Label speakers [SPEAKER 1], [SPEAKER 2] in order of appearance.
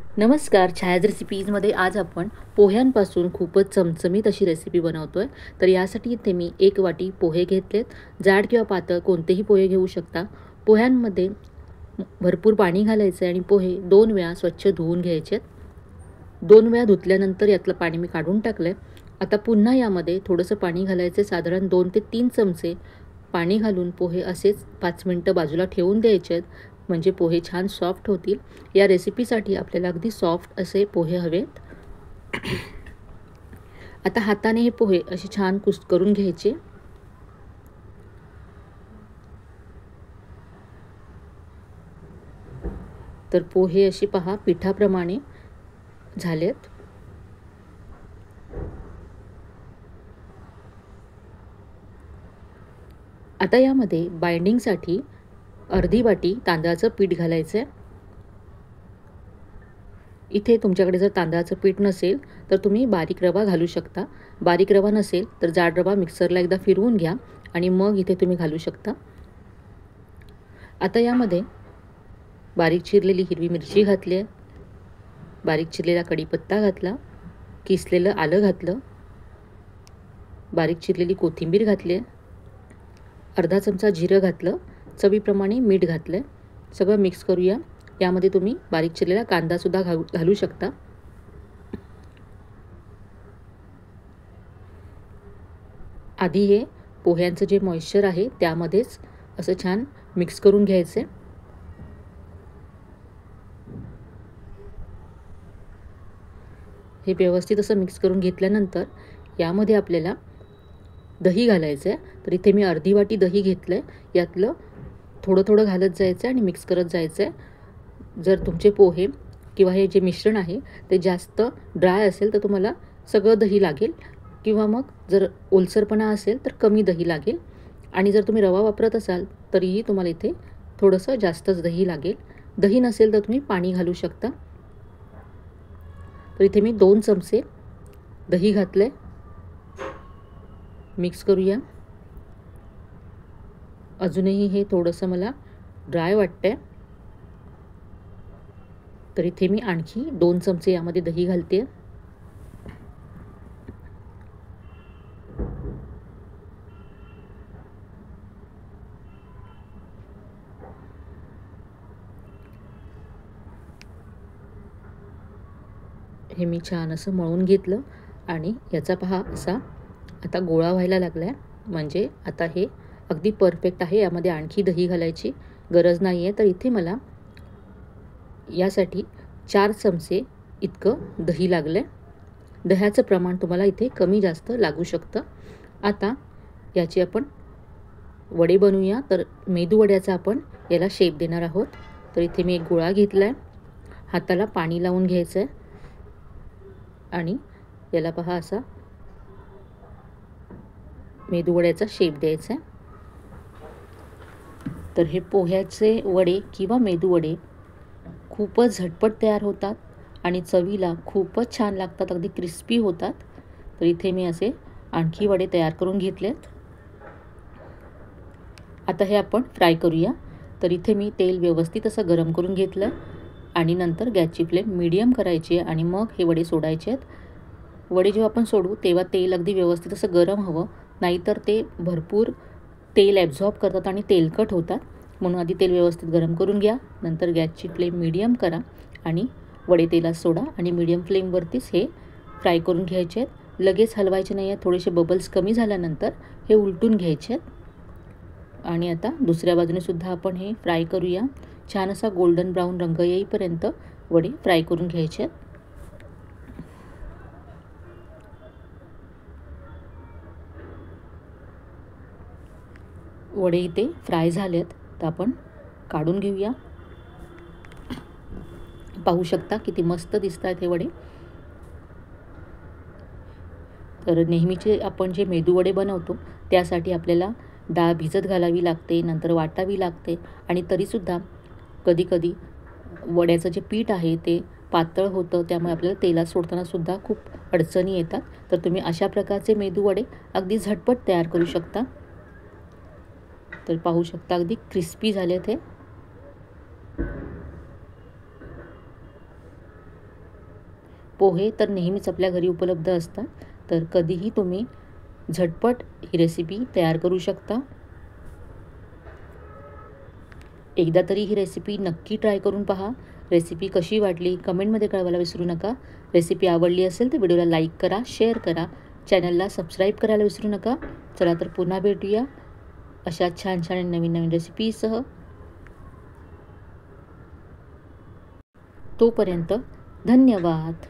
[SPEAKER 1] नमस्कार. छायाज रेसिपीजमध्ये आज आपण पोह्यांपासून खूपच चमचमीत अशी रेसिपी बनवतोय. तर यासाठी इथे मी 1 वाटी पोहे घेतलेत. जाड किंवा पातळ कोणतेही पोहे घेऊ शकता. पोह्यांमध्ये भरपूर पाणी घालायचं आहे आणि पोहे 2 वेळा स्वच्छ धुवून घ्यायचेत. 2 वेळा धुतल्यानंतर यातलं पाणी मी काढून टाकलंय. आता पुन्हा यामध्ये थोडंसं पाणी घालायचं, साधारण 2 ते 3 चमचे पाणी घालून पोहे असेच 5 मिनिटं बाजूला ठेवून द्यायचे आहेत. म्हणजे पोहे छान सॉफ्ट होतील. या रेसिपीसाठी आपल्याला अगदी सॉफ्ट असे पोहे हवेत. आता हाताने हे पोहे असे छान कुस्करून घ्यायचे. तर पोहे अशी पहा पिठाप्रमाणे झालेत. आता यामध्ये बाइंडिंगसाठी अर्धी वाटी तांदळाचं पीठ घालायचं आहे. इथे तुमच्याकडे जर तांदळाचं पीठ नसेल तर तुम्ही बारीक रवा घालू शकता. बारीक रवा नसेल तर जाड रवा मिक्सरला एकदा फिरवून घ्या आणि मग इथे तुम्ही घालू शकता. आता यामध्ये बारीक चिरलेली हिरवी मिरची घातली आहे, बारीक चिरलेला कढीपत्ता घातला, किसलेलं आलं घातलं, बारीक चिरलेली कोथिंबीर घातली आहे, अर्धा चमचा जिरं घातलं, चवीप्रमाणे मीठ घातलं. सगळं मिक्स करूया. यामध्ये तुम्ही बारीक चिरलेला कांदासुद्धा घालू शकता. आधी हे पोह्यांचं जे मॉइश्चर आहे त्यामध्येच असं छान मिक्स करून घ्यायचं. हे व्यवस्थित असं मिक्स करून घेतल्यानंतर यामध्ये आपल्याला दही घालायचं आहे. तर इथे मी अर्धी वाटी दही घेतलं आहे. यातलं थोडं थोडं घालत जायचं आहे आणि मिक्स करत जायचं आहे. जर तुमचे पोहे किंवा हे जे मिश्रण आहे ते जास्त ड्राय असेल तर तुम्हाला सगळं दही लागेल, किंवा मग जर ओलसरपणा असेल तर कमी दही लागेल. आणि जर तुम्ही रवा वापरत असाल तरीही तुम्हाला इथे थोडंसं जास्तच दही लागेल. दही नसेल तर तुम्ही पाणी घालू शकता. तर इथे मी 2 चमचे दही घातले. मिक्स करूया. अजूनही हे थोडंसं मला ड्राय वाटतंय, तर इथे मी आणखी 2 चमचे यामध्ये दही घालते. हे मी छान असं मळून घेतलं आणि याचा पहा असा आता गोळा व्हायला लागला आहे. म्हणजे आता हे अगदी परफेक्ट आहे. यामध्ये आणखी दही घालायची गरज नाही आहे. तर इथे मला यासाठी 4 चमचे इतकं दही लागलं आहे. दह्याचं प्रमाण तुम्हाला इथे कमी जास्त लागू शकतं. आता याची आपण वडे बनवूया. तर मेदूवड्याचा आपण याला शेप देणार आहोत. तर इथे मी एक गोळा घेतला आहे. हाताला पाणी लावून घ्यायचं आहे आणि याला पहा असा मेदूवड्याचा शेप द्यायचा आहे. तर हे पोह्याचे वडे किंवा मेदूवडे खूपच झटपट तयार होतात आणि चवीला खूपच छान लागतात, अगदी क्रिस्पी होतात. तर इथे मी असे आणखी वडे तयार करून घेतलेत. आता हे आपण फ्राय करूया. तर इथे मी तेल व्यवस्थित असं गरम करून घेतलं आणि नंतर गॅसची फ्लेम मीडियम करायची आहे आणि मग हे वडे सोडायचे आहेत. वडे जेव्हा आपण सोडू तेव्हा तेल अगदी व्यवस्थित असं गरम हवं, नाहीतर ते भरपूर तेल ॲब्झॉर्ब करतात आणि तेलकट होतात. म्हणून आधी तेल व्यवस्थित गरम करून घ्या, नंतर गॅसची फ्लेम मीडियम करा आणि वडे तेलात सोडा आणि मीडियम फ्लेमवरतीच हे फ्राय करून घ्यायचे आहेत. लगेच हलवायचे नाही आहेत. थोडेसे बबल्स कमी झाल्यानंतर हे उलटून घ्यायचे आहेत. आणि आता दुसऱ्या बाजूने सुद्धा आपण हे फ्राय करूया. छान असा गोल्डन ब्राऊन रंग येईपर्यंत वडे फ्राय करून घ्यायचे आहेत. वडे इथे फ्राय झालेत, तर आपण काढून घेऊया. पाहू शकता किती मस्त दिसत आहेत हे वडे. तर नेहमीचे आपण जे मेदूवडे बनवतो त्यासाठी आपल्याला डाळ भिजत घालावी लागते, नंतर वाटावी लागते आणि तरीसुद्धा कधीकधी वड्याचं जे पीठ आहे ते पातळ होतं, त्यामुळे आपल्याला तेलात सोडतानासुद्धा खूप अडचणी येतात. तर तुम्ही अशा प्रकारचे मेदूवडे अगदी झटपट तयार करू शकता. तर पाहू शकता अगदी क्रिस्पी झालेत हे. पोहे तर नेहमीच आपल्या घरी उपलब्ध असतात, तर कधीही तुम्ही झटपट ही रेसिपी तयार करू शकता. एकदा तरी ही रेसिपी नक्की ट्राय करून पहा. रेसिपी कशी वाटली कमेंटमध्ये कळवायला विसरू नका. रेसिपी आवडली असेल तर व्हिडिओला लाईक करा, शेअर करा, चॅनलला सबस्क्राईब करायला विसरू नका. चला तर पुन्हा भेटूया अशा छान छान नवीन नवीन रेसिपीसह. तोपर्यंत धन्यवाद.